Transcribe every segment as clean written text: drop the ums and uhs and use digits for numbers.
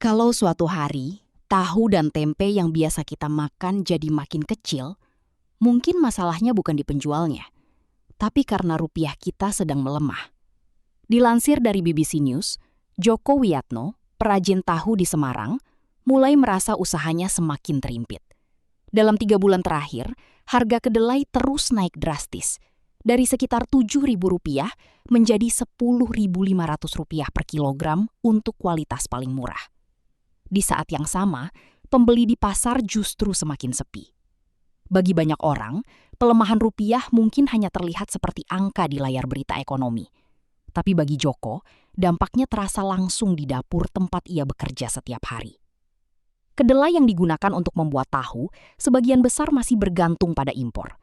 Kalau suatu hari, tahu dan tempe yang biasa kita makan jadi makin kecil, mungkin masalahnya bukan di penjualnya, tapi karena rupiah kita sedang melemah. Dilansir dari BBC News, Joko Wiyatno, perajin tahu di Semarang, mulai merasa usahanya semakin terimpit. Dalam 3 bulan terakhir, harga kedelai terus naik drastis, dari sekitar Rp7.000 menjadi Rp10.500 per kilogram untuk kualitas paling murah. Di saat yang sama, pembeli di pasar justru semakin sepi. Bagi banyak orang, pelemahan rupiah mungkin hanya terlihat seperti angka di layar berita ekonomi. Tapi bagi Joko, dampaknya terasa langsung di dapur tempat ia bekerja setiap hari. Kedelai yang digunakan untuk membuat tahu, sebagian besar masih bergantung pada impor.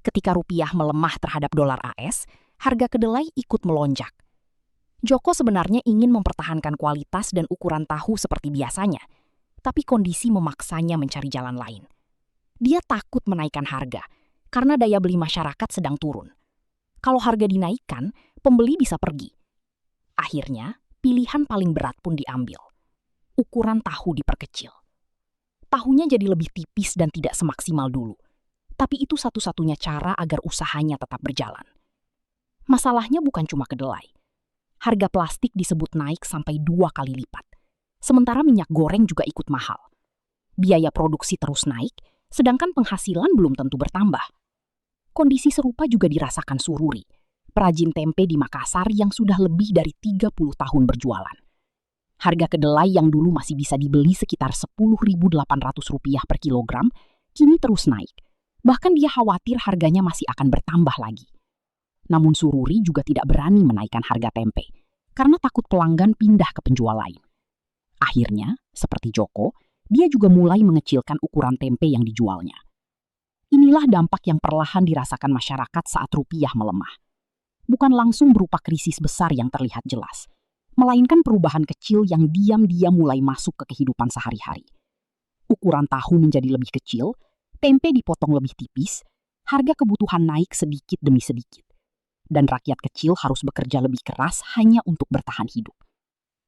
Ketika rupiah melemah terhadap dolar AS, harga kedelai ikut melonjak. Joko sebenarnya ingin mempertahankan kualitas dan ukuran tahu seperti biasanya, tapi kondisi memaksanya mencari jalan lain. Dia takut menaikkan harga, karena daya beli masyarakat sedang turun. Kalau harga dinaikkan, pembeli bisa pergi. Akhirnya, pilihan paling berat pun diambil. Ukuran tahu diperkecil. Tahunya jadi lebih tipis dan tidak semaksimal dulu. Tapi itu satu-satunya cara agar usahanya tetap berjalan. Masalahnya bukan cuma kedelai. Harga plastik disebut naik sampai 2 kali lipat. Sementara minyak goreng juga ikut mahal. Biaya produksi terus naik, sedangkan penghasilan belum tentu bertambah. Kondisi serupa juga dirasakan Sururi, perajin tempe di Makassar yang sudah lebih dari 30 tahun berjualan. Harga kedelai yang dulu masih bisa dibeli sekitar Rp10.800 per kilogram, kini terus naik. Bahkan dia khawatir harganya masih akan bertambah lagi. Namun Sururi juga tidak berani menaikkan harga tempe, karena takut pelanggan pindah ke penjual lain. Akhirnya, seperti Joko, dia juga mulai mengecilkan ukuran tempe yang dijualnya. Inilah dampak yang perlahan dirasakan masyarakat saat rupiah melemah. Bukan langsung berupa krisis besar yang terlihat jelas, melainkan perubahan kecil yang diam-diam mulai masuk ke kehidupan sehari-hari. Ukuran tahu menjadi lebih kecil, tempe dipotong lebih tipis, harga kebutuhan naik sedikit demi sedikit. Dan rakyat kecil harus bekerja lebih keras hanya untuk bertahan hidup.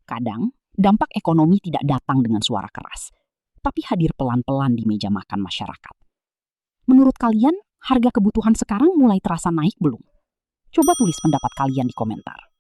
Kadang, dampak ekonomi tidak datang dengan suara keras, tapi hadir pelan-pelan di meja makan masyarakat. Menurut kalian, harga kebutuhan sekarang mulai terasa naik belum? Coba tulis pendapat kalian di komentar.